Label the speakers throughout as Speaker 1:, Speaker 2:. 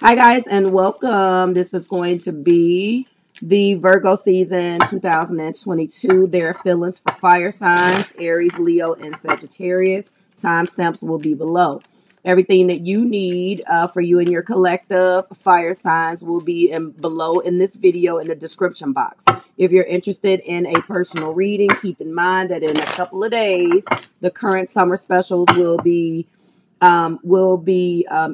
Speaker 1: Hi guys and welcome. This is going to be the Virgo season 2022. Their feelings for fire signs, Aries, Leo, and Sagittarius. Timestamps will be below. Everything that you need for you and your collective fire signs will be below in this video in the description box. If you're interested in a personal reading, keep in mind that in a couple of days, the current summer specials will be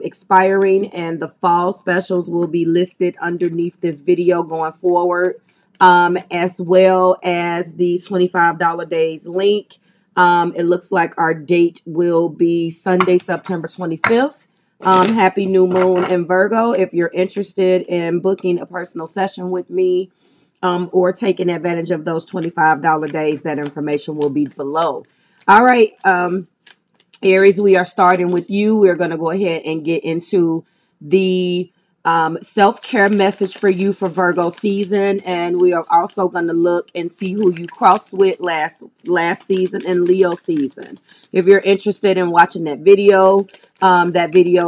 Speaker 1: expiring, and the fall specials will be listed underneath this video going forward, as well as the $25 days link. It looks like our date will be Sunday, September 25th. Happy new moon in Virgo. If you're interested in booking a personal session with me, or taking advantage of those $25 days, that information will be below. All right. Aries, we are starting with you. We're going to go ahead and get into the self-care message for you for Virgo season. And we are also going to look and see who you crossed with last season and Leo season. If you're interested in watching that video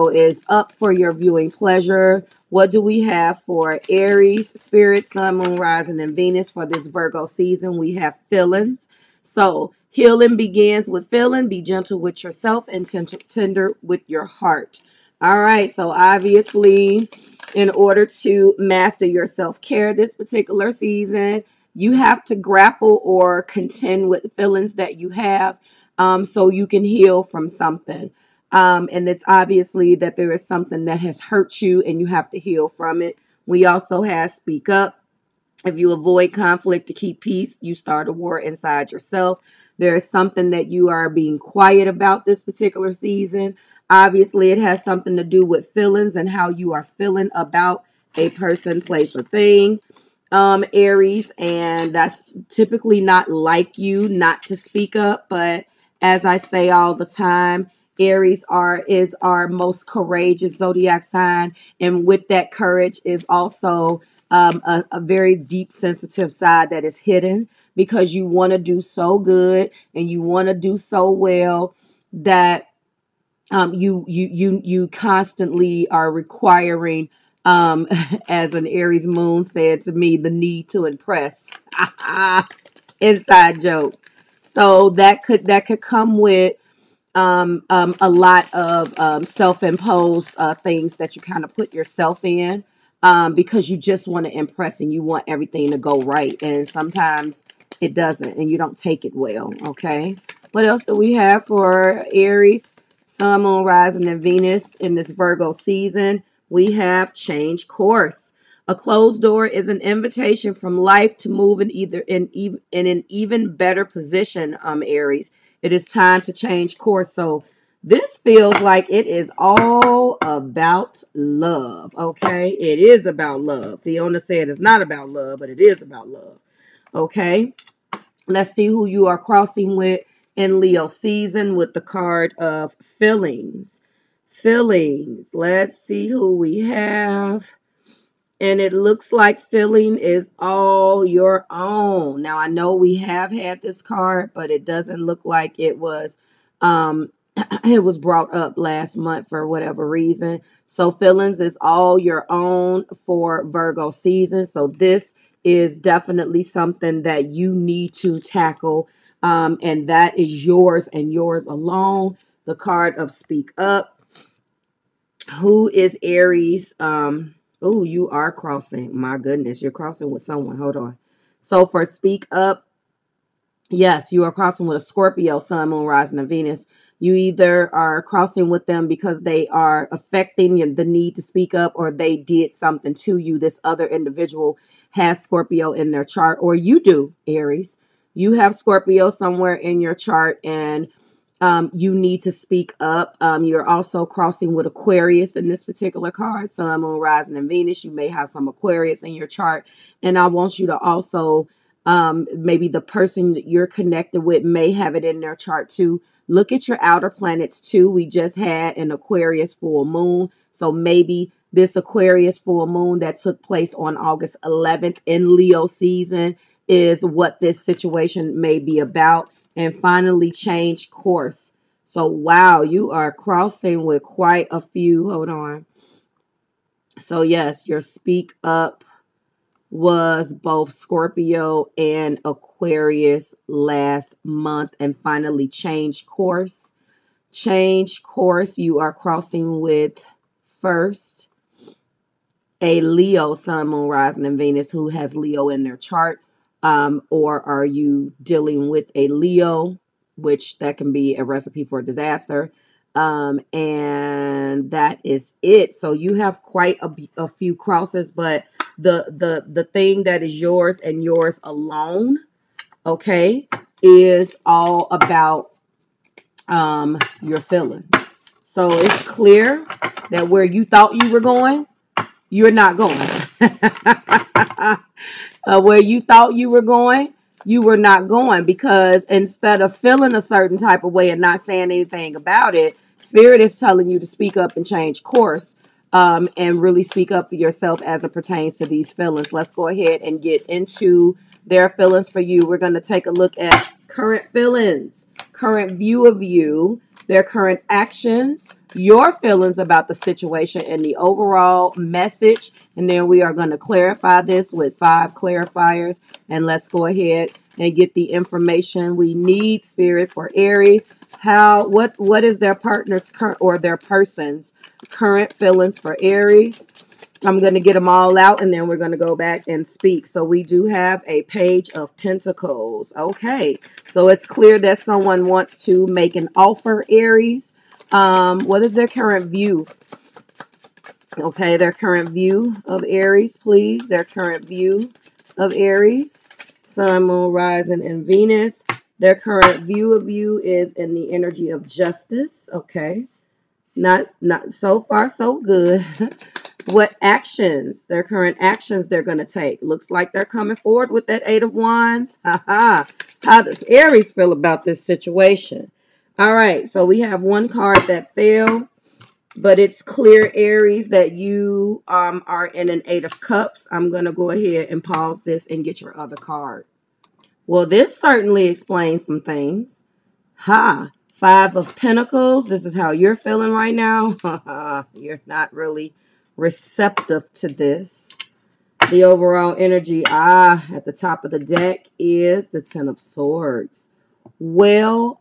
Speaker 1: is up for your viewing pleasure. What do we have for Aries, Spirit, Sun, Moon, Rising, and Venus for this Virgo season? We have feelings. So healing begins with feeling. Be gentle with yourself and tender with your heart. All right. So obviously, in order to master your self-care this particular season, you have to grapple or contend with feelings that you have, so you can heal from something. And it's obviously that there is something that has hurt you and you have to heal from it. We also have speak up. If you avoid conflict to keep peace, you start a war inside yourself. There is something that you are being quiet about this particular season. Obviously, it has something to do with feelings and how you are feeling about a person, place, or thing, Aries. And that's typically not like you not to speak up. But as I say all the time, Aries is our most courageous zodiac sign. And with that courage is also a very deep, sensitive side that is hidden, because you want to do so good and you want to do so well that you constantly are requiring, as an Aries moon said to me, the need to impress. Inside joke. So that could come with a lot of self-imposed things that you kind of put yourself in, because you just want to impress and you want everything to go right. And sometimes it doesn't and you don't take it well. Okay. What else do we have for Aries, Sun, Moon, Rising, and Venus in this Virgo season? We have change course. A closed door is an invitation from life to move in an even better position, Aries. It is time to change course. So this feels like it is all about love, okay? It is about love. Fiona said it's not about love, but it is about love, okay? Let's see who you are crossing with in Leo season with the card of feelings. Feelings. Let's see who we have. And it looks like feeling is all your own. Now, I know we have had this card, but it doesn't look like it was it was brought up last month for whatever reason. So feelings is all your own for Virgo season. So this is definitely something that you need to tackle. And that is yours and yours alone. The card of speak up. Who is Aries? Oh, you are crossing. My goodness, you're crossing with someone. Hold on. So for speak up, yes, you are crossing with a Scorpio, Sun, Moon, Rising, and Venus. You either are crossing with them because they are affecting the need to speak up, or they did something to you. This other individual has Scorpio in their chart, or you do, Aries. You have Scorpio somewhere in your chart, and you need to speak up. You're also crossing with Aquarius in this particular card, Sun, Moon, Rising, and Venus. You may have some Aquarius in your chart. And I want you to also, maybe the person that you're connected with may have it in their chart too. Look at your outer planets too. We just had an Aquarius full moon. So maybe this Aquarius full moon that took place on August 11th in Leo season is what this situation may be about. And finally change course. So, wow, you are crossing with quite a few. Hold on. So yes, your speak up was both Scorpio and Aquarius last month, and finally change course. Change course. You are crossing with first a Leo sun, moon, rising, and Venus who has Leo in their chart. Or are you dealing with a Leo, which that can be a recipe for disaster. And that is it. So you have quite a few crosses, but the thing that is yours and yours alone, okay, is all about your feelings. So it's clear that where you thought you were going, you're not going. Where you thought you were going, you were not going, because instead of feeling a certain type of way and not saying anything about it, Spirit is telling you to speak up and change course, and really speak up for yourself as it pertains to these feelings. Let's go ahead and get into their feelings for you. We're going to take a look at current feelings, current view of you, their current actions, your feelings about the situation, and the overall message. And then we are going to clarify this with 5 clarifiers. And let's go ahead and get the information we need, Spirit, for Aries. What is their partner's current, or their person's current feelings for Aries? I'm going to get them all out, and then we're going to go back and speak. So we do have a Page of Pentacles. Okay, so it's clear that someone wants to make an offer, Aries. What is their current view? Okay, their current view of Aries, please. Their current view of Aries. Sun, moon, rising, and Venus. Their current view of you is in the energy of justice. Okay, not so far so good. What actions, their current actions they're going to take. Looks like they're coming forward with that 8 of Wands. How does Aries feel about this situation? All right, so we have one card that fell, but it's clear, Aries, that you are in an 8 of Cups. I'm going to go ahead and pause this and get your other card. Well, this certainly explains some things. 5 of Pentacles. This is how you're feeling right now. You're not really receptive to this. The overall energy at the top of the deck is the 10 of Swords. Well.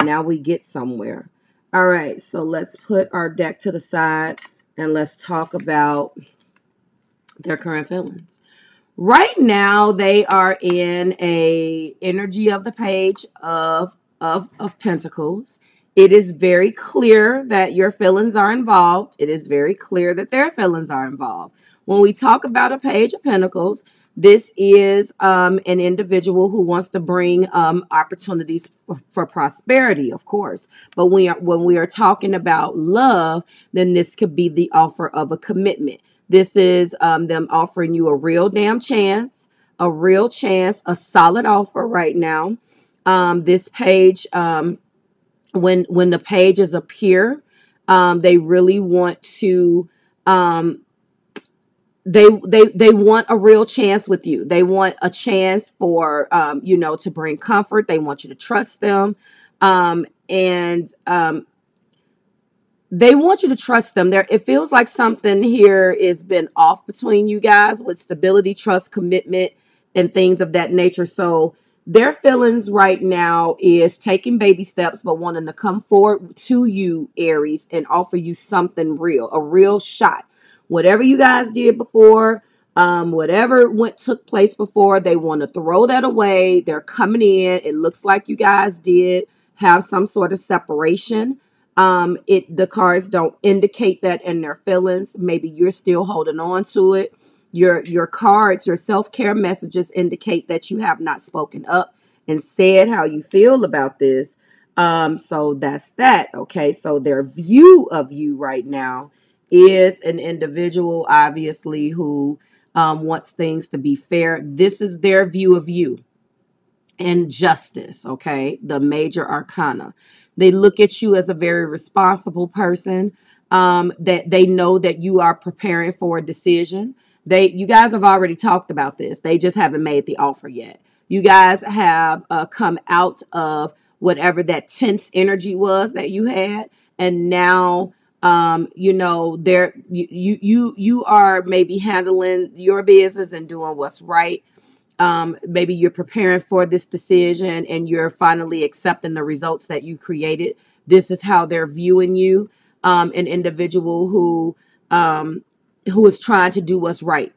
Speaker 1: Now we get somewhere. All right, so let's put our deck to the side and let's talk about their current feelings. Right now, they are in a energy of the Page of Pentacles. It is very clear that your feelings are involved. It is very clear that their feelings are involved. When we talk about a Page of Pentacles, this is an individual who wants to bring opportunities for prosperity, of course. But when we are talking about love, then this could be the offer of a commitment. This is them offering you a real damn chance, a real chance, a solid offer right now. This page, when the pages appear, they really want to, they want a real chance with you. They want a chance for, to bring comfort. They want you to trust them. They want you to trust them. It feels like something here has been off between you guys with stability, trust, commitment, and things of that nature. So their feelings right now is taking baby steps, but wanting to come forward to you, Aries, and offer you something real, a real shot. Whatever you guys did before, whatever took place before, they want to throw that away. They're coming in. It looks like you guys did have some sort of separation. The cards don't indicate that in their feelings. Maybe you're still holding on to it. Your cards, your self-care messages indicate that you have not spoken up and said how you feel about this. So that's that. Okay. So their view of you right now is an individual, obviously, who wants things to be fair. This is their view of you. And justice, okay, the major arcana. They look at you as a very responsible person, that they know that you are preparing for a decision. You guys have already talked about this. They just haven't made the offer yet. You guys have come out of whatever that tense energy was that you had, and now You know, you are maybe handling your business and doing what's right. Maybe you're preparing for this decision and you're finally accepting the results that you created. This is how they're viewing you. An individual who is trying to do what's right.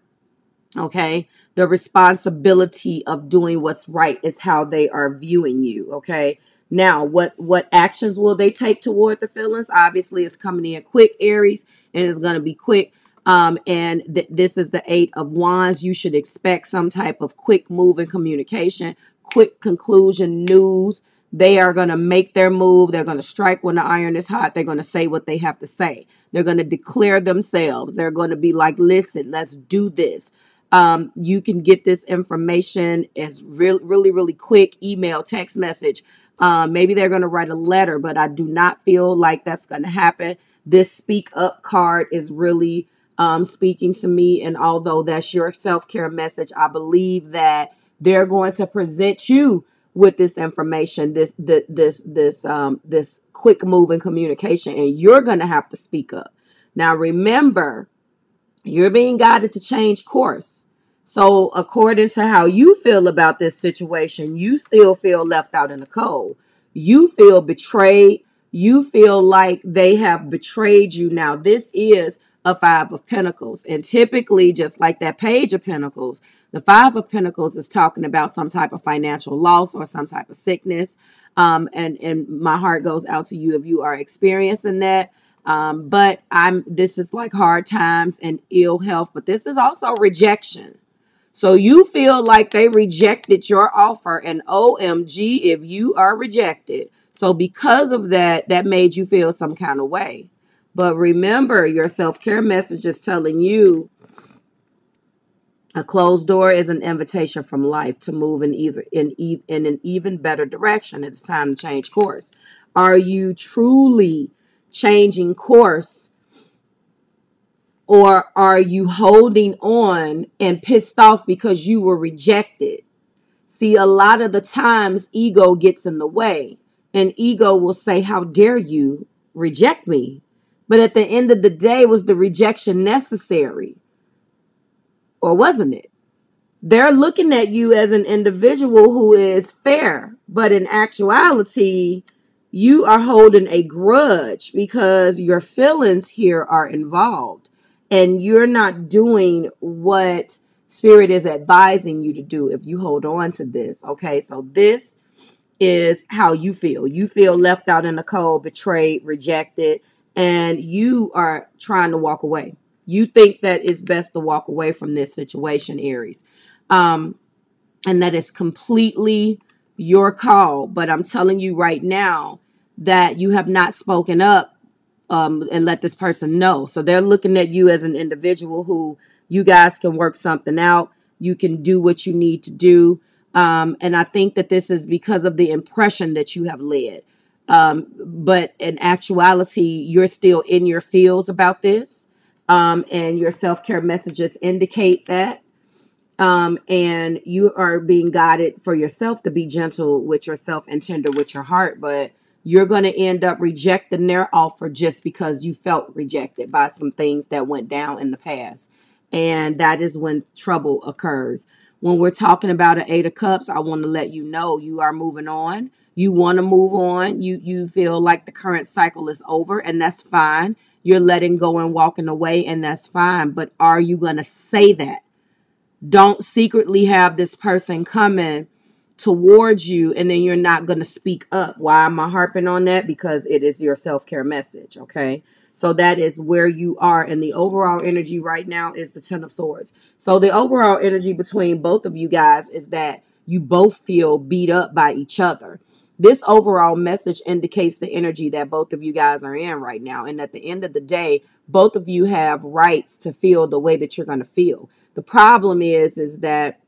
Speaker 1: Okay. The responsibility of doing what's right is how they are viewing you. Okay. Now, what actions will they take toward the feelings? Obviously, it's coming in quick, Aries, and it's going to be quick. And this is the 8 of Wands. You should expect some type of quick move in communication, quick conclusion, news. They are going to make their move. They're going to strike when the iron is hot. They're going to say what they have to say. They're going to declare themselves. They're going to be like, listen, let's do this. You can get this information as really quick: email, text message. Maybe they're going to write a letter, but I do not feel like that's going to happen. This speak up card is really speaking to me. And although that's your self-care message, I believe that they're going to present you with this information, this quick move in communication, and you're going to have to speak up. Now, remember, you're being guided to change course. So according to how you feel about this situation, you still feel left out in the cold. You feel betrayed. You feel like they have betrayed you. Now, this is a 5 of Pentacles. And typically, just like that Page of Pentacles, the 5 of Pentacles is talking about some type of financial loss or some type of sickness. And my heart goes out to you if you are experiencing that. But this is like hard times and ill health, but this is also rejection. So you feel like they rejected your offer, and OMG if you are rejected. So because of that, that made you feel some kind of way. But remember, your self-care message is telling you a closed door is an invitation from life to move in an even better direction. It's time to change course. Are you truly changing course, or are you holding on and pissed off because you were rejected? See, a lot of the times ego gets in the way, and ego will say, how dare you reject me? But at the end of the day, was the rejection necessary, or wasn't it? They're looking at you as an individual who is fair, but in actuality, you are holding a grudge because your feelings here are involved and you're not doing what Spirit is advising you to do if you hold on to this. Okay, so this is how you feel. You feel left out in the cold, betrayed, rejected, and you are trying to walk away. You think that it's best to walk away from this situation, Aries. And that is completely your call. But I'm telling you right now that you have not spoken up and let this person know. So they're looking at you as an individual who you guys can work something out. You can do what you need to do. And I think that this is because of the impression that you have led. But in actuality, you're still in your feels about this. And your self-care messages indicate that. And you are being guided for yourself to be gentle with yourself and tender with your heart. But you're going to end up rejecting their offer just because you felt rejected by some things that went down in the past. And that is when trouble occurs. When we're talking about an 8 of Cups, I want to let you know you are moving on. You want to move on. You feel like the current cycle is over, and that's fine. You're letting go and walking away, and that's fine. But are you going to say that? Don't secretly have this person coming towards you and then you're not going to speak up. Why am I harping on that? Because it is your self-care message, okay? So that is where you are. And the overall energy right now is the 10 of Swords. So the overall energy between both of you guys is that you both feel beat up by each other. This overall message indicates the energy that both of you guys are in right now. And at the end of the day, both of you have rights to feel the way that you're going to feel. The problem is that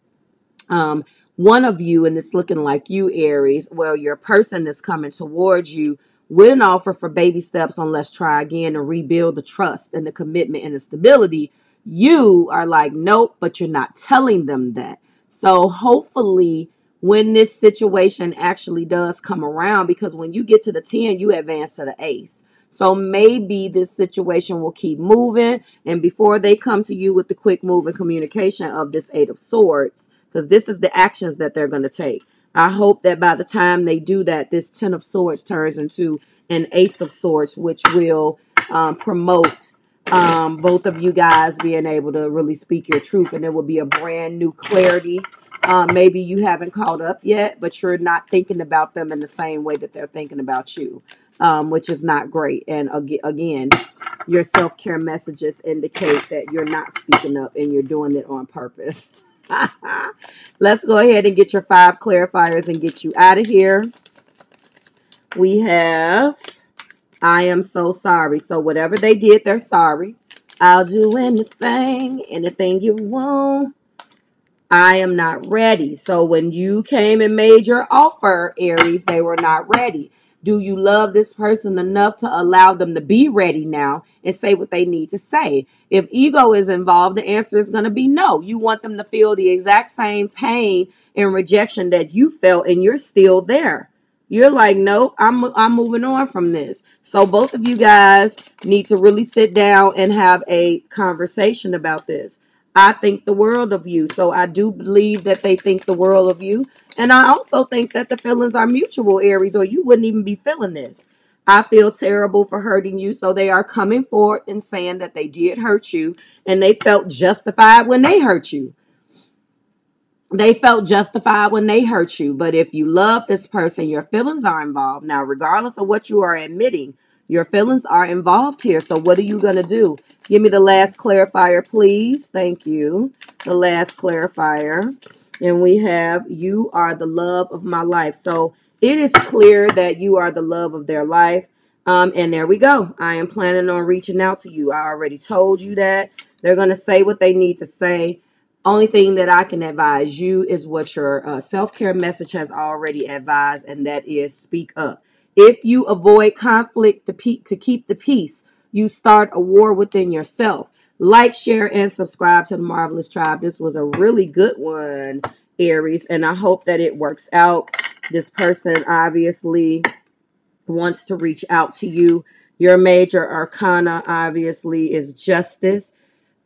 Speaker 1: one of you, and it's looking like you, Aries, well, your person is coming towards you with an offer for baby steps on let's try again and rebuild the trust and the commitment and the stability. You are like, nope, but you're not telling them that. So hopefully when this situation actually does come around, because when you get to the 10, you advance to the Ace. So maybe this situation will keep moving, and before they come to you with the quick move and communication of this Eight of Swords, because this is the actions that they're going to take. I hope that by the time they do that, this Ten of Swords turns into an Ace of Swords, which will promote both of you guys being able to really speak your truth, and there will be a brand new clarity. Maybe you haven't caught up yet, but you're not thinking about them in the same way that they're thinking about you, which is not great. And again, your self-care messages indicate that you're not speaking up and you're doing it on purpose. Let's go ahead and get your 5 clarifiers and get you out of here. We have, I am so sorry. So whatever they did, they're sorry. I'll do anything you want. I am not ready. So when you came and made your offer, Aries, they were not ready. Do you love this person enough to allow them to be ready now and say what they need to say? If ego is involved, the answer is going to be no. You want them to feel the exact same pain and rejection that you felt, and you're still there. You're like, nope, I'm moving on from this. So both of you guys need to really sit down and have a conversation about this. I think the world of you. So I do believe that they think the world of you. And I also think that the feelings are mutual, Aries, or you wouldn't even be feeling this. I feel terrible for hurting you. So they are coming forward and saying that they did hurt you, and they felt justified when they hurt you. They felt justified when they hurt you. But if you love this person, your feelings are involved. Now, regardless of what you are admitting, your feelings are involved here. So what are you going to do? Give me the last clarifier, please. Thank you. The last clarifier. And we have, you are the love of my life. So it is clear that you are the love of their life. And there we go. I am planning on reaching out to you. I already told you that. They're going to say what they need to say. Only thing that I can advise you is what your self-care message has already advised, and that is speak up. If you avoid conflict to keep the peace, you start a war within yourself. Like, share, and subscribe to the Marvelous Tribe. This was a really good one, Aries, and I hope that it works out. This person obviously wants to reach out to you. Your major arcana obviously is justice.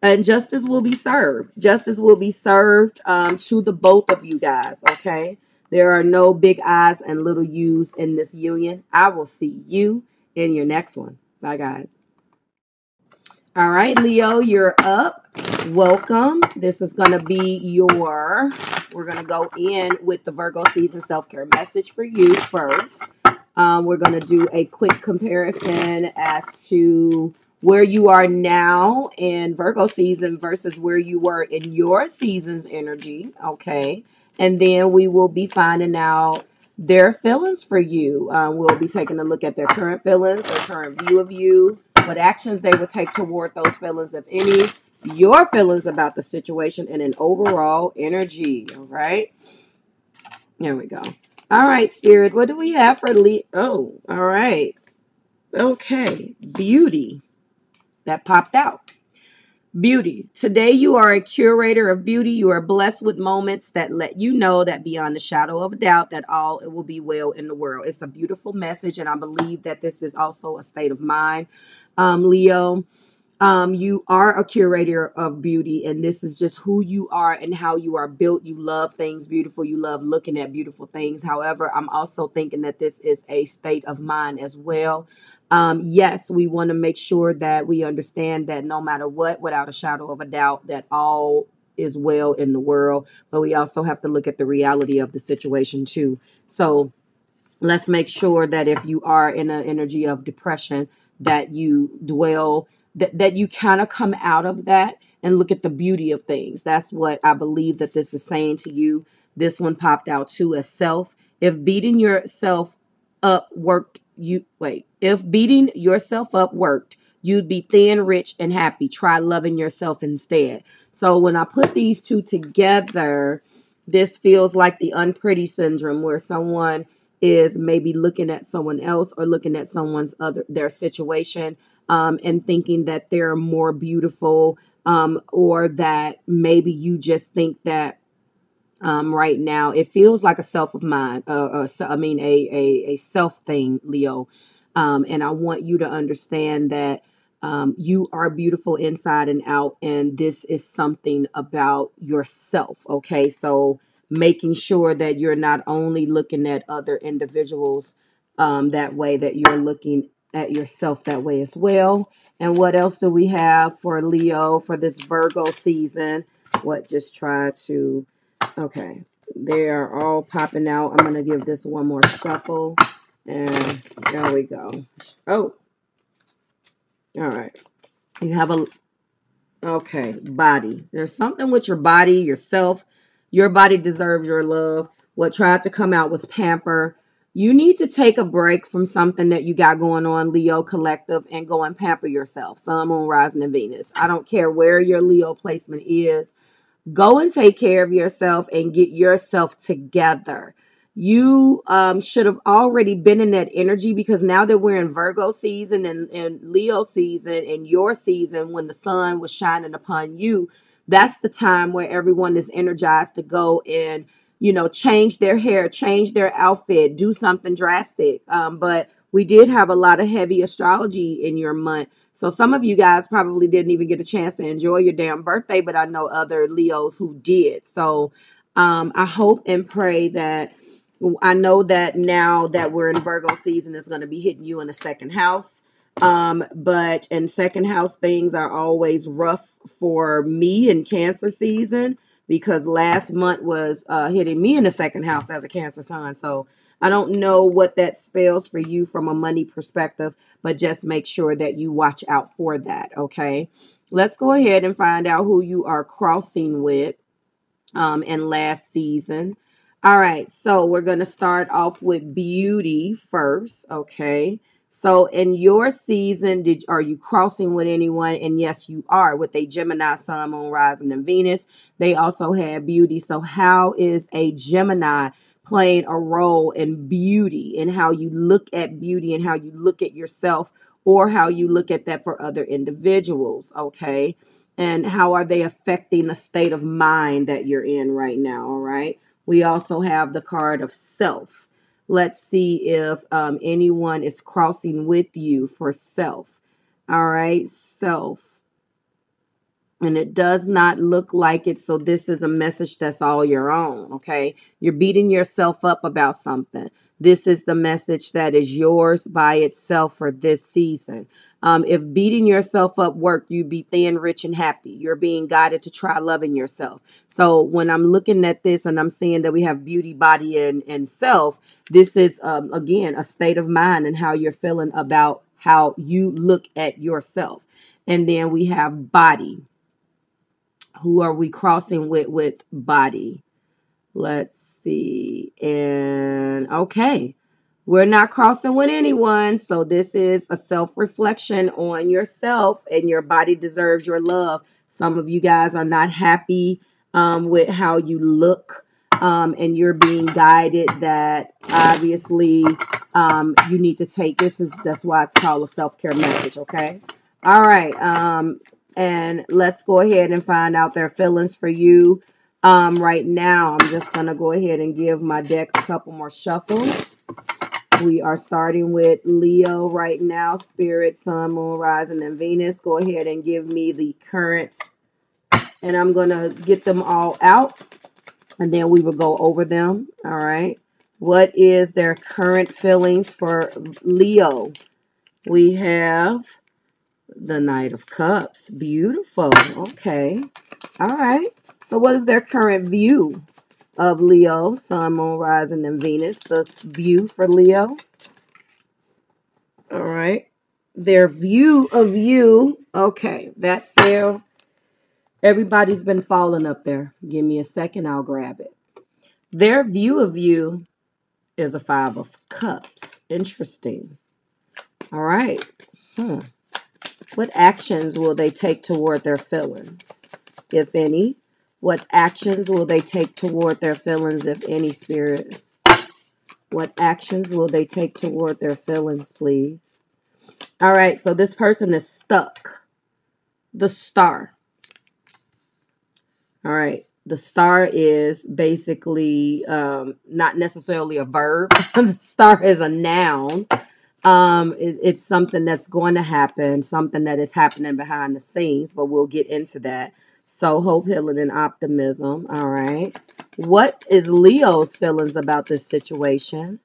Speaker 1: And justice will be served. Justice will be served to the both of you guys, okay? There are no big I's and little U's in this union. I will see you in your next one. Bye, guys. All right, Leo, you're up. Welcome. This is going to be your, we're going to go in with the Virgo season self-care message for you first. We're going to do a quick comparison as to where you are now in Virgo season versus where you were in your season's energy, okay? And then we will be finding out their feelings for you. We'll be taking a look at their current feelings, their current view of you, what actions they would take toward those feelings, if any, your feelings about the situation, and an overall energy, all right? There we go. All right, Spirit, what do we have for Leo? Oh, all right. Okay, beauty. That popped out. Beauty. Today you are a curator of beauty. You are blessed with moments that let you know that beyond the shadow of a doubt that all it will be well in the world. It's a beautiful message, and I believe that this is also a state of mind. Leo, you are a curator of beauty, and this is just who you are and how you are built. You love things beautiful. You love looking at beautiful things. However, I'm also thinking that this is a state of mind as well. Yes, we want to make sure that we understand that no matter what, without a shadow of a doubt, that all is well in the world. But we also have to look at the reality of the situation too. So let's make sure that if you are in an energy of depression, that you dwell, that you kind of come out of that and look at the beauty of things. That's what I believe that this is saying to you. This one popped out too as self. If beating yourself up worked, if beating yourself up worked, you'd be thin, rich, and happy. Try loving yourself instead. So when I put these two together, this feels like the unpretty syndrome, where someone is maybe looking at someone else or looking at their situation, and thinking that they're more beautiful, or that maybe you just think that right now it feels like a self of mind, a self thing, Leo. And I want you to understand that you are beautiful inside and out. And this is something about yourself. Okay. So making sure that you're not only looking at other individuals that way, that you're looking at yourself that way as well. And what else do we have for Leo for this Virgo season? What, just try to, okay. They are all popping out. I'm going to give this one more shuffle. And there we go. Oh, all right. You have a, okay, body. There's something with your body, yourself. Your body deserves your love. What tried to come out was pamper. You need to take a break from something that you got going on, Leo Collective, and go and pamper yourself. Sun, Moon, Rising, and Venus. I don't care where your Leo placement is. Go and take care of yourself and get yourself together. You should have already been in that energy, because now that we're in Virgo season and Leo season and your season, when the sun was shining upon you, that's the time where everyone is energized to go and, change their hair, change their outfit, do something drastic. But we did have a lot of heavy astrology in your month. So some of you guys probably didn't even get a chance to enjoy your damn birthday, but I know other Leos who did. So I hope and pray that, I know that now that we're in Virgo season, it's going to be hitting you in the second house. But in second house, things are always rough for me in Cancer season, because last month was hitting me in the second house as a Cancer sign. So I don't know what that spells for you from a money perspective, but just make sure that you watch out for that. Okay. Let's go ahead and find out who you are crossing with in last season. All right, so we're going to start off with beauty first, okay? So in your season, are you crossing with anyone? And yes, you are, with a Gemini, Sun, Moon, Rising, and Venus. They also have beauty. So how is a Gemini playing a role in beauty, and how you look at beauty and how you look at yourself, or how you look at that for other individuals, okay? And how are they affecting the state of mind that you're in right now, all right? We also have the card of self. Let's see if anyone is crossing with you for self. All right, self. And it does not look like it. So this is a message that's all your own, okay? You're beating yourself up about something. This is the message that is yours by itself for this season. If beating yourself up worked, you'd be thin, rich, and happy. You're being guided to try loving yourself. So when I'm looking at this and I'm seeing that we have beauty, body, and self, this is, again, a state of mind and how you're feeling about how you look at yourself. And then we have body. Who are we crossing with body? Let's see. And okay. We're not crossing with anyone. So this is a self-reflection on yourself, and your body deserves your love. Some of you guys are not happy with how you look, and you're being guided that obviously you need to take that's why it's called a self-care message. Okay. All right. And let's go ahead and find out their feelings for you. Right now, I'm just going to go ahead and give my deck a couple more shuffles. We are starting with Leo right now. Spirit, Sun, Moon, Rising, and Venus. Go ahead and give me the current. And I'm going to get them all out. And then we will go over them. All right. What is their current feelings for Leo? We have the Knight of Cups. Beautiful. Okay. All right. So what is their current view of Leo, Sun, Moon, Rising, and Venus? The view for Leo. All right. Their view of you. Okay. That fell. Everybody's been falling up there. Give me a second. I'll grab it. Their view of you is a Five of Cups. Interesting. All right. What actions will they take toward their feelings, if any? What actions will they take toward their feelings, if any, Spirit? What actions will they take toward their feelings, please? All right, so this person is stuck. The Star. All right, the Star is basically not necessarily a verb. The Star is a noun. It's something that's going to happen, something that is happening behind the scenes, but we'll get into that. So hope, healing, and optimism. All right. What is Leo's feelings about this situation?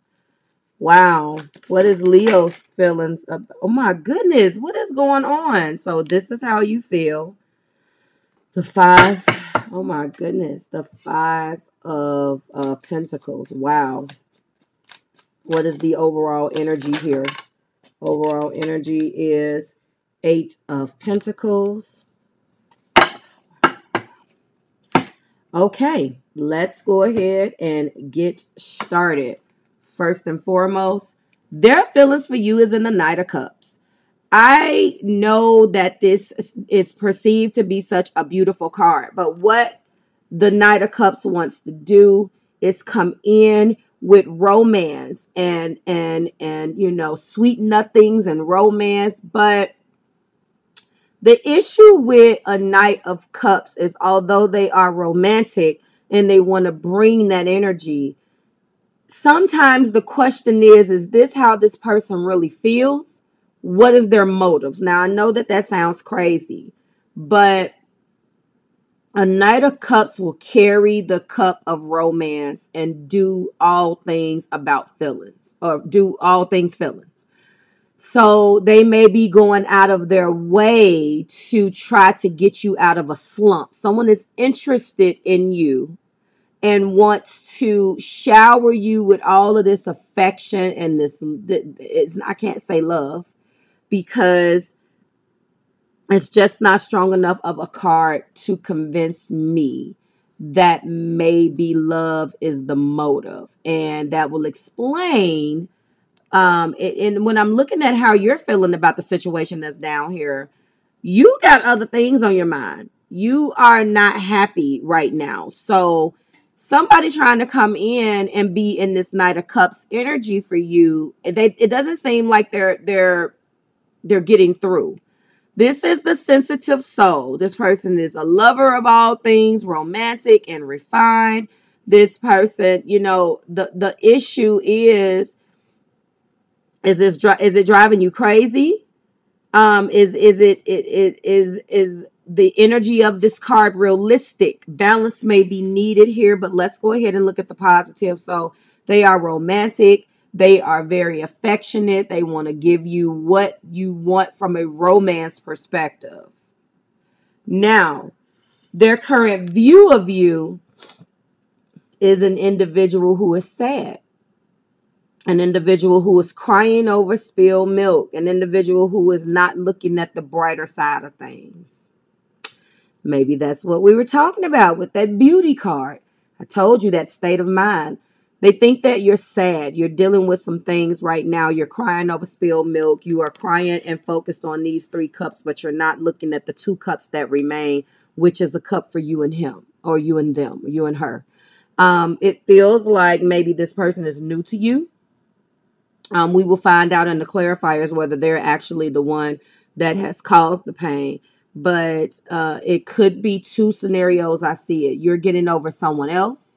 Speaker 1: Wow. What is Leo's feelings? Oh my goodness. What is going on? So this is how you feel. The five. Oh my goodness. The five of Pentacles. Wow. What is the overall energy here? Overall energy is 8 of Pentacles. Okay, let's go ahead and get started. First and foremost, their feelings for you is in the Knight of Cups. I know that this is perceived to be such a beautiful card, but what the Knight of Cups wants to do is come in with romance and you know, sweet nothings and romance. But the issue with a Knight of Cups is, although they are romantic and they want to bring that energy, sometimes the question is this how this person really feels? What is their motives? Now, I know that that sounds crazy, but a Knight of Cups will carry the cup of romance and do all things about feelings, or do all things feelings. So they may be going out of their way to try to get you out of a slump. Someone is interested in you and wants to shower you with all of this affection and this, I can't say love, because it's just not strong enough of a card to convince me that maybe love is the motive. And that will explain, and when I'm looking at how you're feeling about the situation that's down here, you got other things on your mind. You are not happy right now. So somebody trying to come in and be in this Knight of Cups energy for you, it doesn't seem like they're getting through. This is the sensitive soul. This person is a lover of all things romantic and refined. This person, you know, the issue is it driving you crazy? Is the energy of this card realistic? Balance may be needed here, but let's go ahead and look at the positive. So they are romantic. They are very affectionate. They want to give you what you want from a romance perspective. Now, their current view of you is an individual who is sad. An individual who is crying over spilled milk. An individual who is not looking at the brighter side of things. Maybe that's what we were talking about with that beauty card. I told you that state of mind. They think that you're sad. You're dealing with some things right now. You're crying over spilled milk. You are crying and focused on these 3 cups, but you're not looking at the 2 cups that remain, which is a cup for you and him, or you and them, or you and her. It feels like maybe this person is new to you. We will find out in the clarifiers whether they're actually the one that has caused the pain. But it could be 2 scenarios. I see it. You're getting over someone else,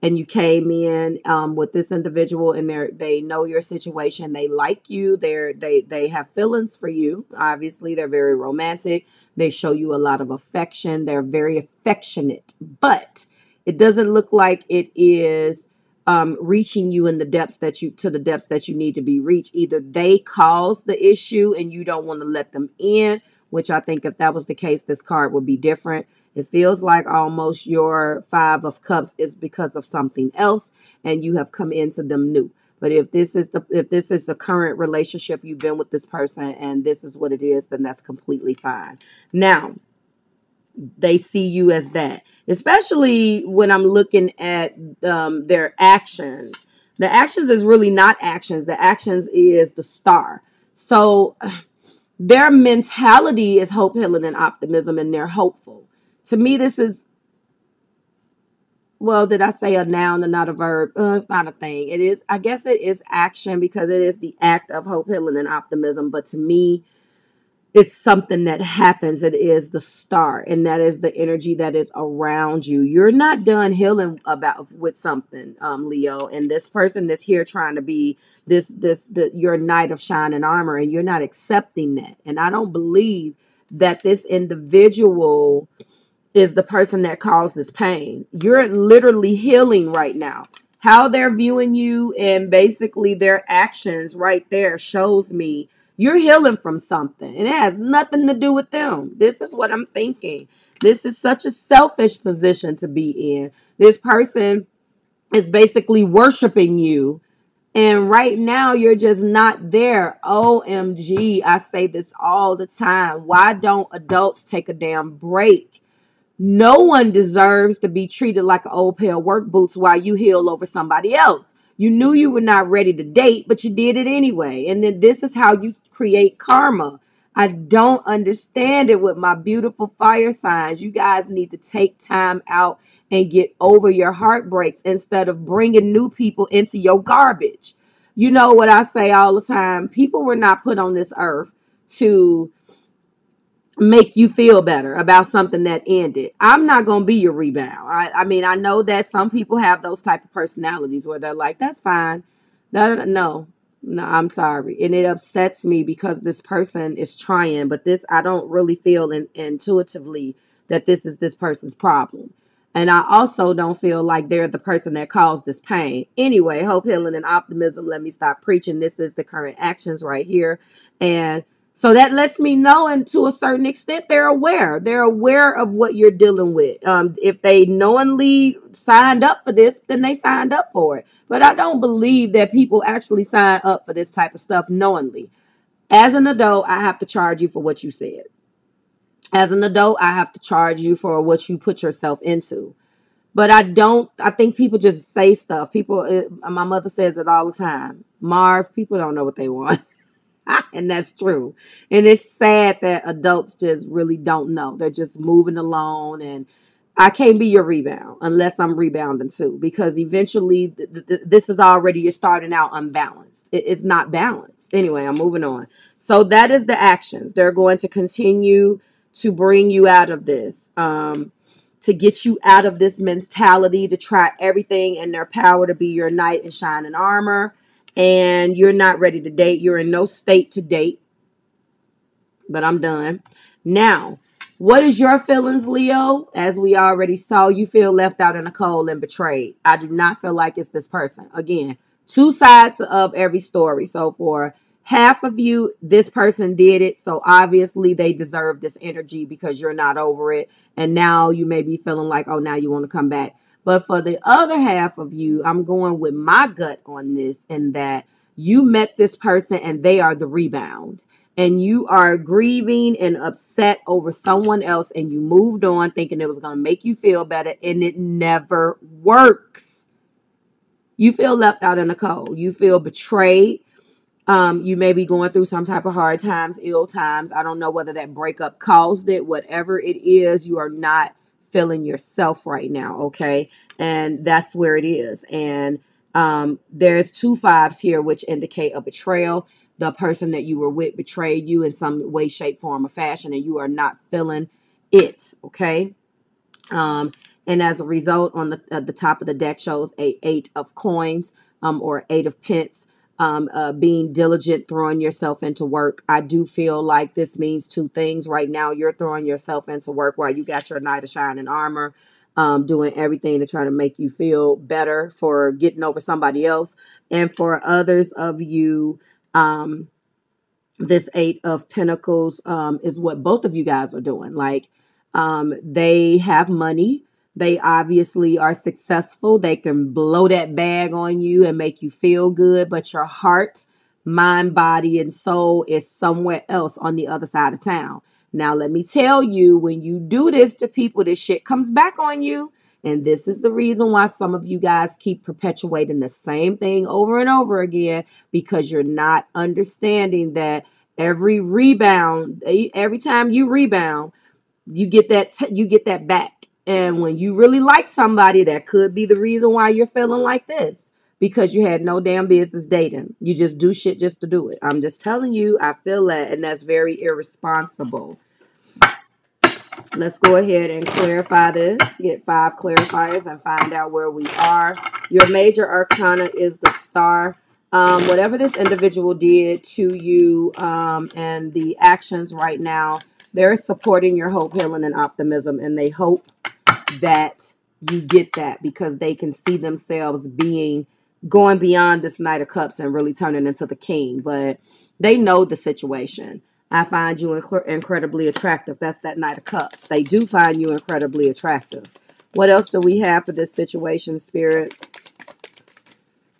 Speaker 1: and you came in with this individual, and they know your situation. They like you. They have feelings for you. Obviously, they're very romantic. They show you a lot of affection. They're very affectionate, but it doesn't look like it is reaching you in the depths that you need to be reached. Either they caused the issue and you don't want to let them in, which I think if that was the case, this card would be different. It feels like almost your 5 of Cups is because of something else, and you have come into them new. But if this is the current relationship you've been with this person, and this is what it is, then that's completely fine. Now, they see you as that, especially when I'm looking at their actions. The actions is really not actions. The actions is the star. So their mentality is hope, healing, and optimism, and they're hopeful. To me, this is, well, did I say a noun and not a verb? It's not a thing. It is, I guess it is action, because it is the act of hope, healing, and optimism. But to me, It's something that happens. It is the start, and that is the energy that is around you. You're not done healing about with something, Leo. And this person that's here trying to be your knight of shining armor, and you're not accepting that. And I don't believe that this individual is the person that caused this pain. You're literally healing right now. How they're viewing you and basically their actions right there shows me you're healing from something. And it has nothing to do with them. This is what I'm thinking. This is such a selfish position to be in. This person is basically worshiping you. And right now, you're just not there. OMG, I say this all the time. Why don't adults take a damn break? No one deserves to be treated like an old pair of work boots while you heal over somebody else. You knew you were not ready to date, but you did it anyway. And then this is how you create karma. I don't understand it with my beautiful fire signs. You guys need to take time out and get over your heartbreaks instead of bringing new people into your garbage. You know what I say all the time? People were not put on this earth to make you feel better about something that ended. I'm not going to be your rebound. I mean, I know that some people have those type of personalities where they're like, that's fine. No, I'm sorry. And it upsets me because this person is trying, but I don't really feel intuitively that this is this person's problem. And I also don't feel like they're the person that caused this pain. Anyway, hope, healing, and optimism. Let me stop preaching. This is the current actions right here. And so that lets me know, and to a certain extent, they're aware. They're aware of what you're dealing with. If they knowingly signed up for this, then they signed up for it. But I don't believe that people actually sign up for this type of stuff knowingly. As an adult, I have to charge you for what you said. As an adult, I have to charge you for what you put yourself into. But I think people just say stuff. My mother says it all the time. Marv, people don't know what they want. And that's true. And it's sad that adults just really don't know. They're just moving along. And I can't be your rebound unless I'm rebounding too. Because eventually, this is already, you're starting out unbalanced. It's not balanced. Anyway, I'm moving on. So that is the actions. They're going to continue to bring you out of this. To get you out of this mentality, to try everything in their power to be your knight in shining armor. And you're not ready to date. You're in no state to date. But I'm done. Now, what is your feelings, Leo? As we already saw, you feel left out in the cold and betrayed. I do not feel like it's this person. Again, two sides of every story. So for half of you, this person did it. So obviously they deserve this energy because you're not over it. And now you may be feeling like, oh, now you want to come back. But for the other half of you, I'm going with my gut on this, in that you met this person and they are the rebound. And you are grieving and upset over someone else, and you moved on thinking it was going to make you feel better, and it never works. You feel left out in the cold. You feel betrayed. You may be going through some type of hard times, ill times. I don't know whether that breakup caused it. Whatever it is, you are not feeling yourself right now, okay? And that's where it is. And there's 2 5s here, which indicate a betrayal. The person that you were with betrayed you in some way, shape, form, or fashion, and you are not feeling it, okay? And as a result, on the top of the deck shows a 8 of coins, or 8 of pence. Being diligent, throwing yourself into work. I do feel like this means 2 things. Right now, you're throwing yourself into work while you got your knight of shining armor, doing everything to try to make you feel better for getting over somebody else. And for others of you, this 8 of pentacles is what both of you guys are doing. Like, they have money. They obviously are successful. They can blow that bag on you and make you feel good, but your heart, mind, body, and soul is somewhere else on the other side of town. Now, let me tell you, when you do this to people, this shit comes back on you. And this is the reason why some of you guys keep perpetuating the same thing over and over again, because you're not understanding that every time you rebound, you get that back. And when you really like somebody, that could be the reason why you're feeling like this, because you had no damn business dating. You just do shit just to do it. I'm just telling you, I feel that, and that's very irresponsible. Let's go ahead and clarify this. Get 5 clarifiers and find out where we are. Your major arcana is the Star. Whatever this individual did to you and the actions right now, they're supporting your hope, healing, and optimism. And they hope that you get that because they can see themselves going beyond this Knight of Cups and really turning into the King. But they know the situation. I find you incredibly attractive. That's that Knight of Cups. They do find you incredibly attractive. What else do we have for this situation, Spirit?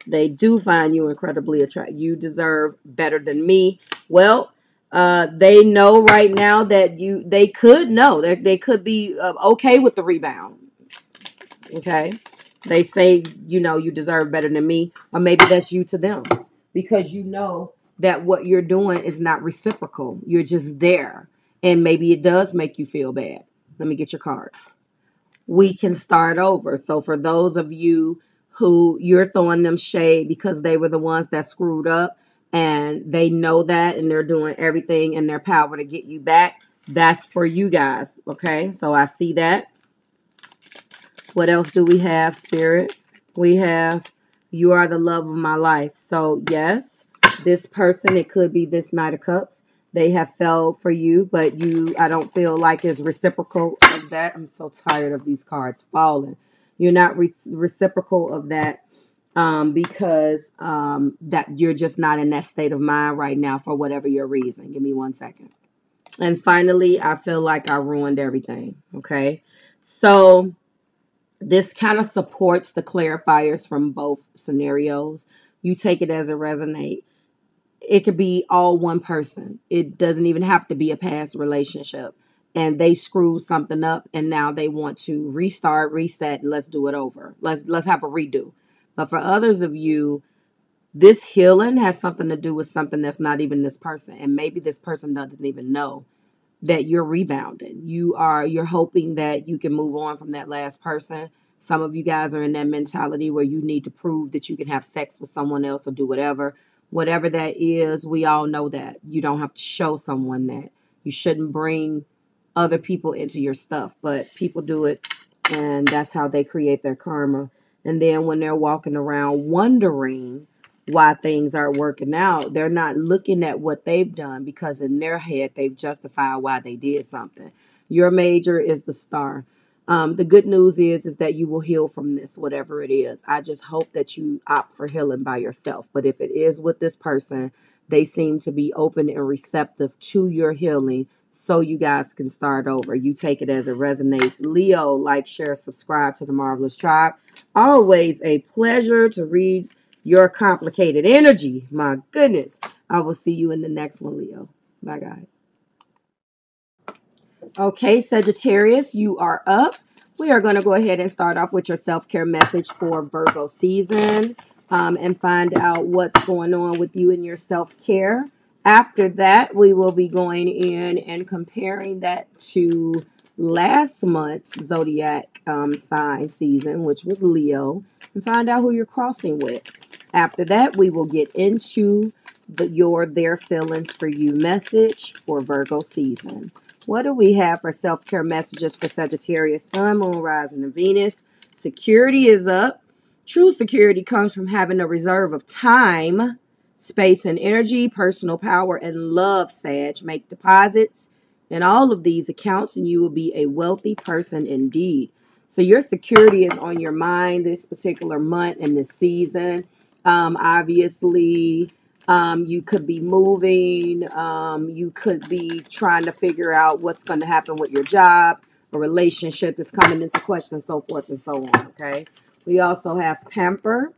Speaker 1: They do find you incredibly attractive. You deserve better than me. Well, they know right now that they could know. They could be okay with the rebound. Okay? They say, you deserve better than me. Or maybe that's you to them. Because you know that what you're doing is not reciprocal. You're just there. And maybe it does make you feel bad. Let me get your card. We can start over. So for those of you who you're throwing them shade because they were the ones that screwed up and they know that and they're doing everything in their power to get you back, that's for you guys. Okay, so I see that. What else do we have, Spirit? We have, you are the love of my life. So yes, this person, it could be this Knight of Cups. They have fell for you, but I don't feel like it's reciprocal of that. I'm so tired of these cards falling. You're not reciprocal of that because that you're just not in that state of mind right now for whatever your reason. Give me 1 second. And finally, I feel like I ruined everything. Okay, so this kind of supports the clarifiers from both scenarios. You take it as it resonates. It could be all one person. It doesn't even have to be a past relationship. And they screwed something up and now they want to restart, reset, let's do it over. Let's have a redo. But for others of you, this healing has something to do with something that's not even this person. And maybe this person doesn't even know that you're rebounding. You're hoping that you can move on from that last person. Some of you guys are in that mentality where you need to prove that you can have sex with someone else or do whatever. Whatever that is, we all know that. You don't have to show someone that. You shouldn't bring other people into your stuff, but people do it, and that's how they create their karma. And then when they're walking around wondering why things aren't working out, they're not looking at what they've done because in their head, they've justified why they did something. Your major is the Star. The good news is that you will heal from this, whatever it is. I just hope that you opt for healing by yourself. But if it is with this person, they seem to be open and receptive to your healing so you guys can start over. You take it as it resonates. Leo, like, share, subscribe to the Marvelous Tribe. Always a pleasure to read your complicated energy. My goodness. I will see you in the next one, Leo. Bye, guys. Okay, Sagittarius, you are up. We are going to go ahead and start off with your self-care message for Virgo season and find out what's going on with you and your self-care. After that, we will be going in and comparing that to last month's Zodiac sign season, which was Leo, and find out who you're crossing with. After that, we will get into their feelings for you message for Virgo season. What do we have for self-care messages for Sagittarius, Sun, Moon, Rising, and Venus? Security is up. True security comes from having a reserve of time, space, and energy, personal power, and love, Sag. Make deposits in all of these accounts, and you will be a wealthy person indeed. So your security is on your mind this particular month and this season. Obviously, you could be moving. You could be trying to figure out what's going to happen with your job. A relationship is coming into question, so forth and so on. Okay. We also have Pamper.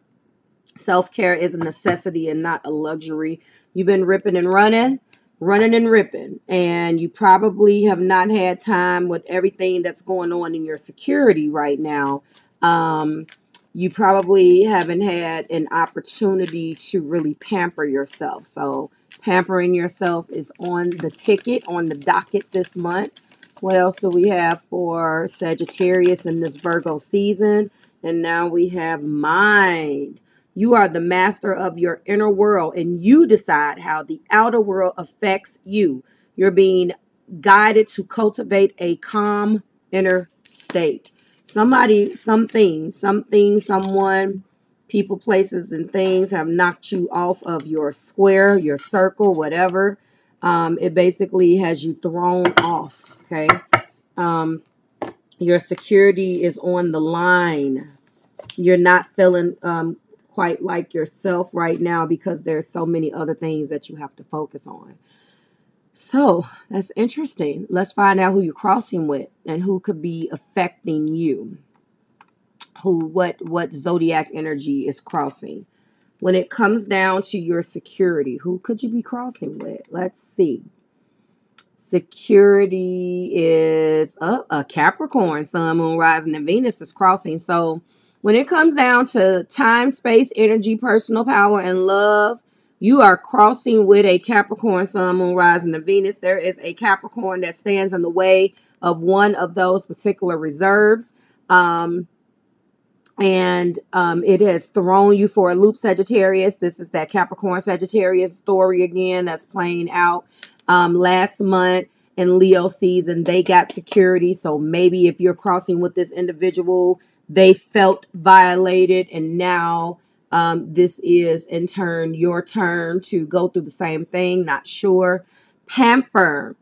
Speaker 1: Self-care is a necessity and not a luxury. You've been ripping and running and ripping. And you probably have not had time with everything that's going on in your security right now. You probably haven't had an opportunity to really pamper yourself. So pampering yourself is on the ticket, on the docket this month. What else do we have for Sagittarius in this Virgo season? And now we have mind. You are the master of your inner world, and you decide how the outer world affects you. You're being guided to cultivate a calm inner state. Somebody, something, someone, people, places, and things have knocked you off of your square, your circle, whatever. It basically has you thrown off. Okay. Your security is on the line. You're not feeling quite like yourself right now because there's so many other things that you have to focus on. So that's interesting. Let's find out who you're crossing with and who could be affecting you. What zodiac energy is crossing. When it comes down to your security, who could you be crossing with? Let's see. Security is a Capricorn, Sun, Moon, Rising, and Venus is crossing. So when it comes down to time, space, energy, personal power, and love, you are crossing with a Capricorn, Sun, Moon, Rising, and Venus. There is a Capricorn that stands in the way of one of those particular reserves. It has thrown you for a loop, Sagittarius. This is that Capricorn Sagittarius story again that's playing out. Last month in Leo season, they got security. So maybe if you're crossing with this individual, they felt violated. And now this is in turn your turn to go through the same thing. Not sure. Pamper.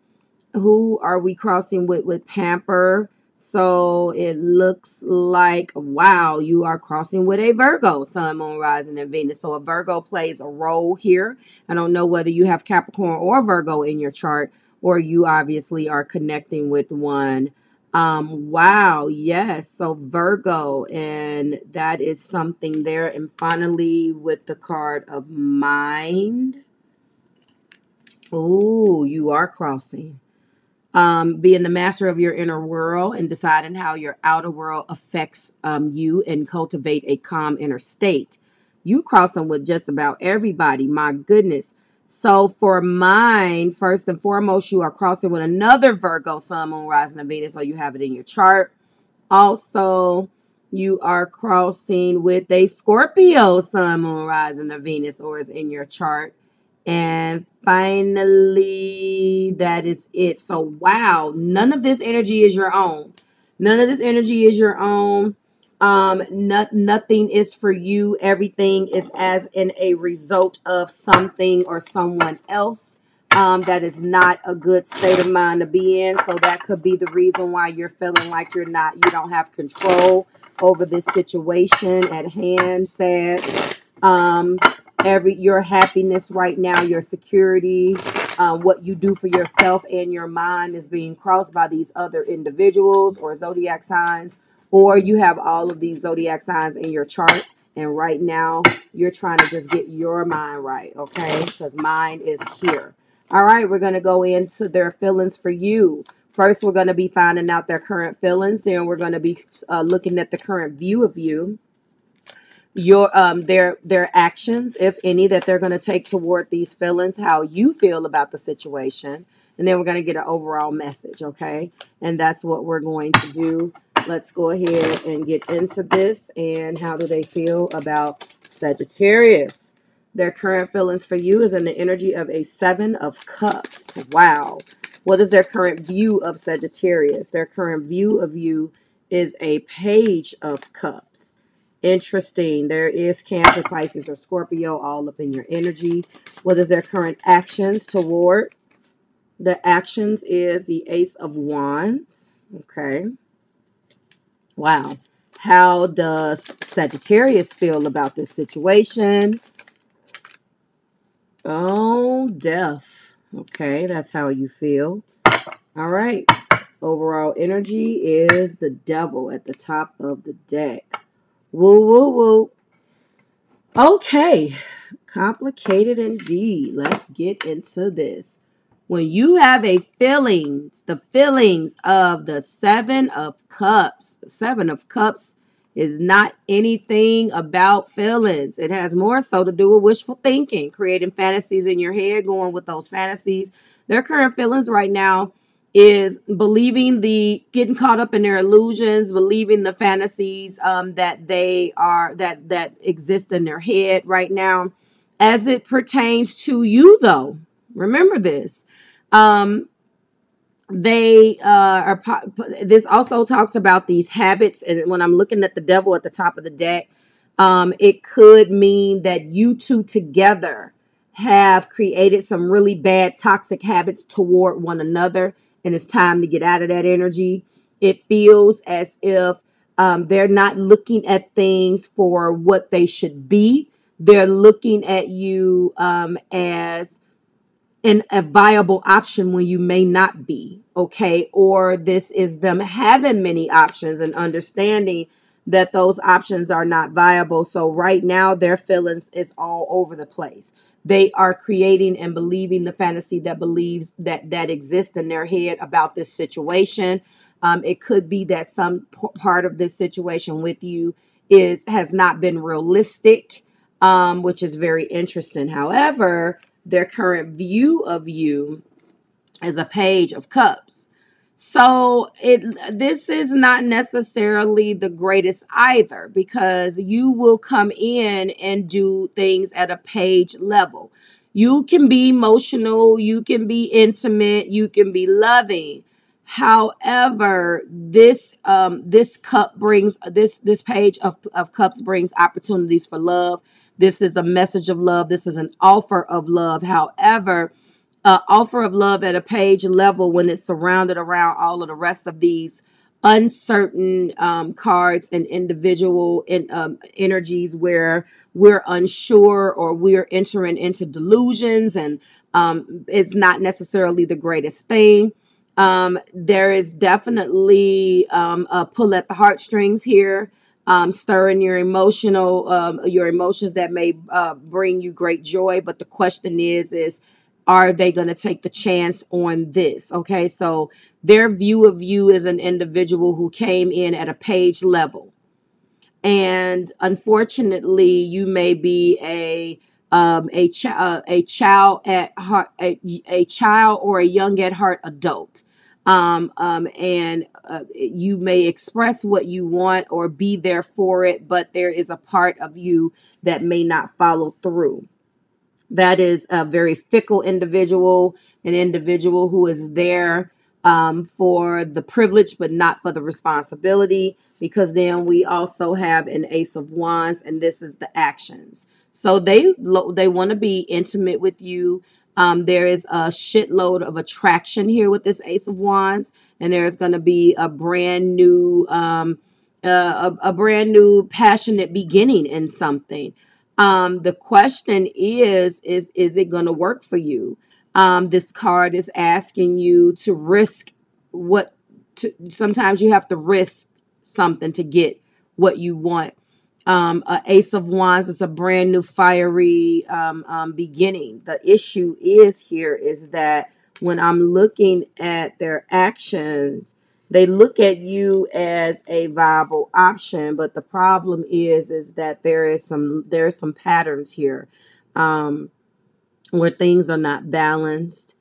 Speaker 1: Who are we crossing with Pamper? So it looks like, wow, you are crossing with a Virgo, Sun, Moon, Rising, and Venus. So a Virgo plays a role here. I don't know whether you have Capricorn or Virgo in your chart, or you obviously are connecting with one. Wow, yes. So Virgo, and that is something there. And finally, with the card of Mind. Oh, you are crossing. Being the master of your inner world and deciding how your outer world affects you and cultivate a calm inner state. You crossing with just about everybody. My goodness. So for Mind, first and foremost, you are crossing with another Virgo, Sun, Moon, Rising, and Venus. So you have it in your chart. Also, you are crossing with a Scorpio, Sun, Moon, Rising, and Venus, or is in your chart. And finally, that is it. So, wow, none of this energy is your own. None of this energy is your own. Nothing is for you. Everything is as in a result of something or someone else. That is not a good state of mind to be in. So that could be the reason why you're feeling like you don't have control over this situation at hand. Sad. Your happiness right now, your security, what you do for yourself and your mind is being crossed by these other individuals or zodiac signs, or you have all of these zodiac signs in your chart. And right now you're trying to just get your mind right. Okay. Because mind is here. All right. We're going to go into their feelings for you. First, we're going to be finding out their current feelings. Then we're going to be looking at the current view of you. Your their actions, if any, that they're going to take toward these feelings, how you feel about the situation, and then we're going to get an overall message. Okay, and that's what we're going to do. Let's go ahead and get into this. And how do they feel about Sagittarius? Their current feelings for you is in the energy of a 7 of Cups. Wow. What is their current view of Sagittarius? Their current view of you is a Page of Cups. Interesting. There is Cancer, Pisces, or Scorpio all up in your energy. What is their current actions toward? The actions is the Ace of Wands. Okay. Wow. How does Sagittarius feel about this situation? Oh, Death. Okay, that's how you feel. All right. Overall energy is the Devil at the top of the deck. Woo, woo, woo. Okay. Complicated indeed. Let's get into this. When you have the feelings of the 7 of Cups. 7 of Cups is not anything about feelings. It has more so to do with wishful thinking, creating fantasies in your head, going with those fantasies. Their current feelings right now is believing getting caught up in their illusions, believing the fantasies that that exist in their head right now. As it pertains to you, though, remember this. Um, they this also talks about these habits, and when I'm looking at the devil at the top of the deck, it could mean that you two together have created some really bad toxic habits toward one another, and it's time to get out of that energy. It feels as if they're not looking at things for what they should be. They're looking at you as a viable option when you may not be, okay? Or this is them having many options and understanding that those options are not viable. So right now their feelings is all over the place. They are creating and believing the fantasy that believes that exists in their head about this situation. It could be that some part of this situation with you has not been realistic, which is very interesting. However, their current view of you is a page of cups. So this is not necessarily the greatest either, because you will come in and do things at a page level. You can be emotional, you can be intimate, you can be loving. However, this cup brings this page of cups brings opportunities for love. This is a message of love. This is an offer of love. However, offer of love at a page level, when it's surrounded around all of the rest of these uncertain cards and individual energies, where we're unsure or we're entering into delusions, and it's not necessarily the greatest thing. There is definitely a pull at the heartstrings here, stirring your your emotions that may bring you great joy. But the question is are they going to take the chance on this? Okay, so their view of you is an individual who came in at a page level, and unfortunately, you may be a child at heart, a child or a young at heart adult. And you may express what you want or be there for it, but there is a part of you that may not follow through. That is a very fickle individual, an individual who is there for the privilege, but not for the responsibility, because then we also have an Ace of Wands, and this is the actions. So they want to be intimate with you. There is a shitload of attraction here with this Ace of Wands, and there's going to be a brand new a brand new passionate beginning in something. The question is it going to work for you? This card is asking you to risk sometimes you have to risk something to get what you want. A Ace of Wands is a brand new fiery beginning. The issue is that when I'm looking at their actions, they look at you as a viable option, but the problem is that there's some patterns here where things are not balanced.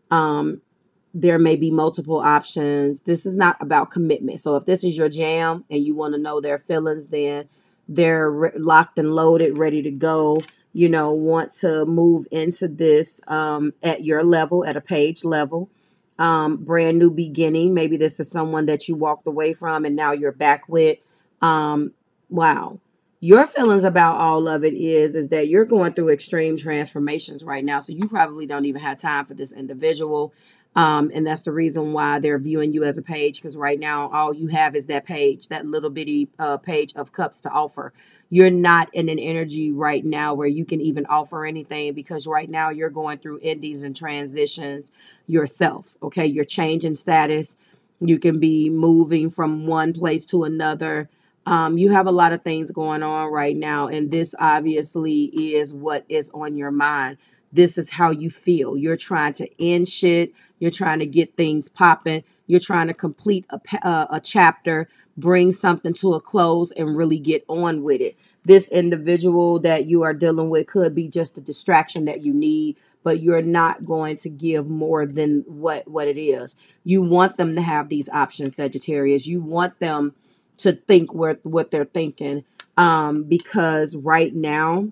Speaker 1: There may be multiple options. This is not about commitment. So if this is your jam and you want to know their feelings, then they're locked and loaded, ready to go. Want to move into this at your level, at a page level. Brand new beginning. Maybe this is someone that you walked away from and now you're back with. Wow. Your feelings about all of it is that you're going through extreme transformations right now. So you probably don't even have time for this individual. And that's the reason why they're viewing you as a page, because right now all you have is that page, that little bitty page of cups to offer. You're not in an energy right now where you can even offer anything, because right now you're going through endings and transitions yourself. Okay, you're changing status. You can be moving from one place to another. You have a lot of things going on right now, and this obviously is what is on your mind. This is how you feel. You're trying to end shit. You're trying to get things popping. You're trying to complete a chapter, bring something to a close, and really get on with it. This individual that you are dealing with could be just a distraction that you need, but you're not going to give more than what it is. You want them to have these options, Sagittarius. You want them to think what they're thinking, because right now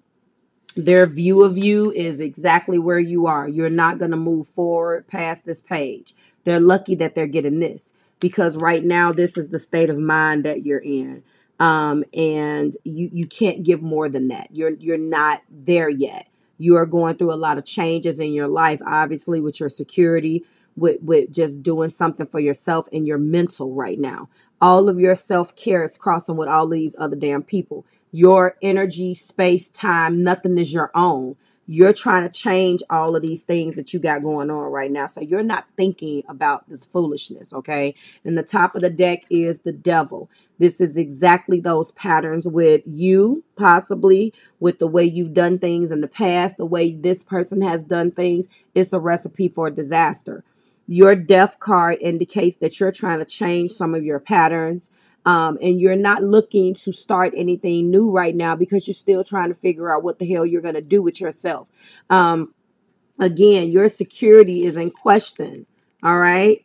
Speaker 1: their view of you is exactly where you are. You're not going to move forward past this page. They're lucky that they're getting this, because right now this is the state of mind that you're in. And you can't give more than that. You're not there yet. You are going through a lot of changes in your life, obviously, with your security, with just doing something for yourself and your mental right now. All of your self-care is crossing with all these other damn people. Your energy, space, time, nothing is your own. You're trying to change all of these things that you got going on right now. So you're not thinking about this foolishness, okay? And the top of the deck is the devil. This is exactly those patterns with you, possibly with the way you've done things in the past, the way this person has done things. It's a recipe for disaster. Your death card indicates that you're trying to change some of your patterns. And you're not looking to start anything new right now because you're still trying to figure out what the hell you're going to do with yourself. Again, your security is in question. All right.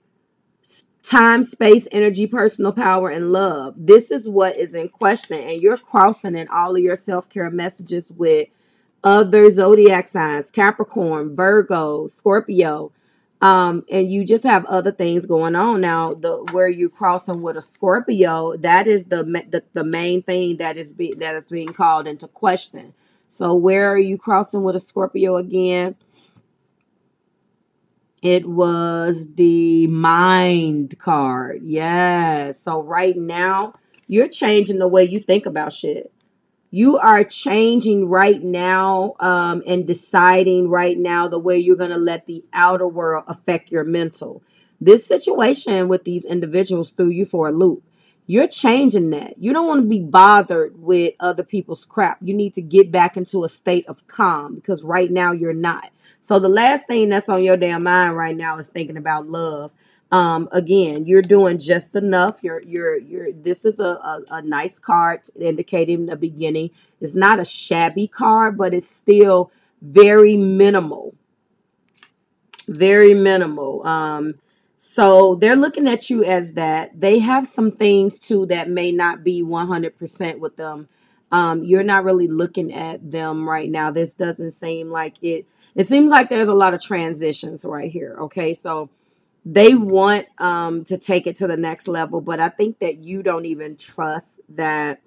Speaker 1: Time, space, energy, personal power, and love. This is what is in question. And you're crossing in all of your self-care messages with other zodiac signs: Capricorn, Virgo, Scorpio. And you just have other things going on now. Where you're crossing with a Scorpio, that is the main thing that is being called into question. So where are you crossing with a Scorpio again? It was the mind card. Yeah. So right now you're changing the way you think about shit. You are changing right now, and deciding right now the way you're going to let the outer world affect your mental. This situation with these individuals threw you for a loop. You're changing that. You don't want to be bothered with other people's crap. You need to get back into a state of calm, because right now you're not. So the last thing that's on your damn mind right now is thinking about love. Again, you're doing just enough. This is a nice card indicating the beginning. It's not a shabby card, but it's still very minimal. Very minimal. So they're looking at you as that. They have some things too that may not be 100% with them. You're not really looking at them right now. This doesn't seem like it. It seems like there's a lot of transitions right here. Okay, so they want to take it to the next level, but I think that you don't even trust that.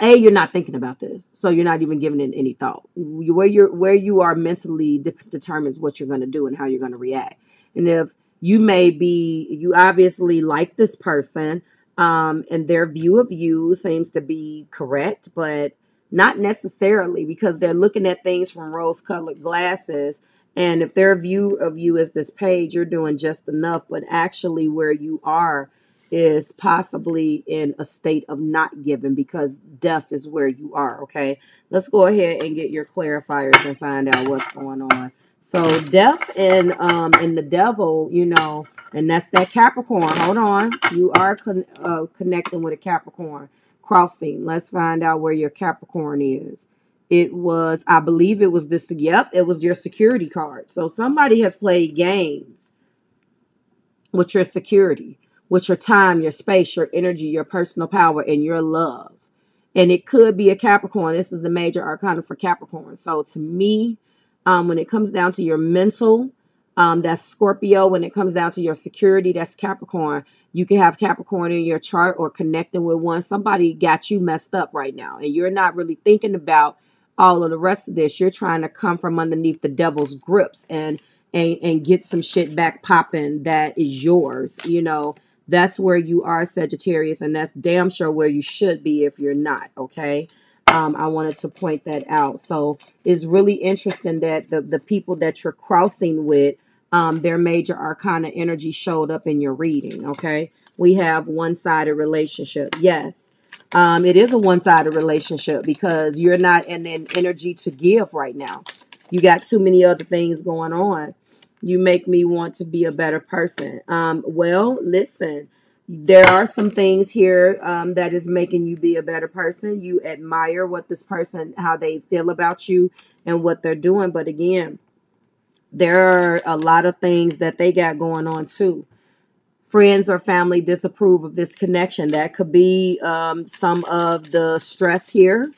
Speaker 1: You're not thinking about this, so you're not even giving it any thought. Where you are mentally determines what you're going to do and how you're going to react. And if you obviously like this person, and their view of you seems to be correct, but not necessarily, because they're looking at things from rose-colored glasses. And if their view of you is this page, you're doing just enough, but actually where you are is possibly in a state of not giving, because death is where you are. Okay, let's go ahead and get your clarifiers and find out what's going on. So death and the devil, and that's that Capricorn. Hold on, you are connecting with a Capricorn crossing. Let's find out where your Capricorn is. It was, I believe it was this. Yep, it was your security card. So somebody has played games with your security, with your time, your space, your energy, your personal power, and your love. And it could be a Capricorn. This is the major arcana for Capricorn. So to me, when it comes down to your mental, that's Scorpio. When it comes down to your security, that's Capricorn. You can have Capricorn in your chart or connecting with one. Somebody got you messed up right now, and you're not really thinking about all of the rest of this. You're trying to come from underneath the devil's grips and get some shit back popping that is yours. That's where you are, Sagittarius, and that's damn sure where you should be if you're not. Okay. I wanted to point that out. So it's really interesting that the people that you're crossing with, their major arcana energy showed up in your reading. Okay. We have one-sided relationship. Yes. It is a one-sided relationship because you're not in an energy to give right now. You got too many other things going on. You make me want to be a better person. Well, listen, there are some things here that is making you be a better person. You admire what this person, how they feel about you and what they're doing. But again, There are a lot of things that they got going on too. Friends or family disapprove of this connection. That could be some of the stress here.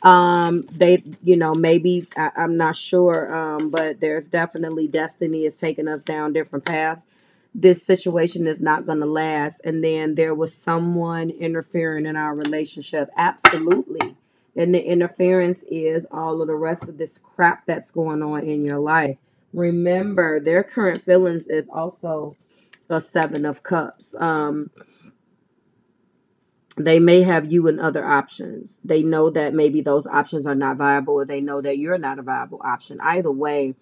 Speaker 1: They, maybe I'm not sure, but there's definitely destiny is taking us down different paths. This situation is not going to last. And then there was someone interfering in our relationship. Absolutely. And the interference is all of the rest of this crap that's going on in your life. Remember, their current feelings is also a seven of cups. They may have you in other options. They know that maybe those options are not viable, or they know that you're not a viable option. Either way,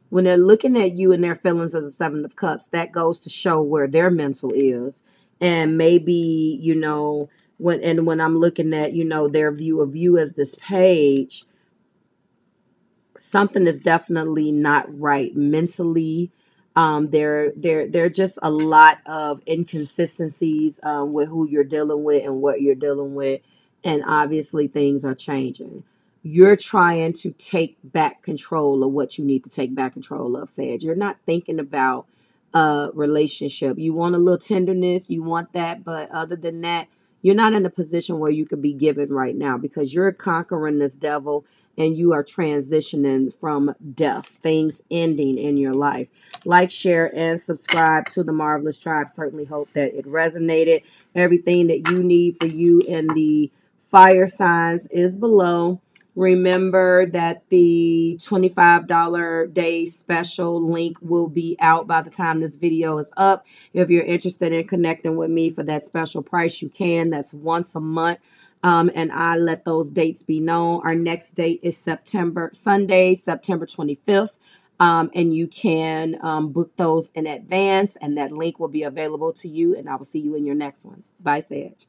Speaker 1: when they're looking at you and their feelings as a seven of cups, that goes to show where their mental is. And maybe, when I'm looking at, their view of you as this page, something is definitely not right mentally. There are just a lot of inconsistencies with who you're dealing with and what you're dealing with, and obviously things are changing. You're trying to take back control of what you need to take back control of, Sag. You're not thinking about a relationship. You want a little tenderness, you want that, but other than that, you're not in a position where you could be given right now, because you're conquering this devil and you are transitioning from death, things ending in your life. Like, share, and subscribe to the Marvelous Tribe. Certainly hope that it resonated. Everything that you need for you and the fire signs is below. Remember that the $25 day special link will be out by the time this video is up. If you're interested in connecting with me for that special price, you can. That's once a month. And I let those dates be known. Our next date is Sunday, September 25th. And you can book those in advance, and that link will be available to you. And I will see you in your next one. Bye, Sage.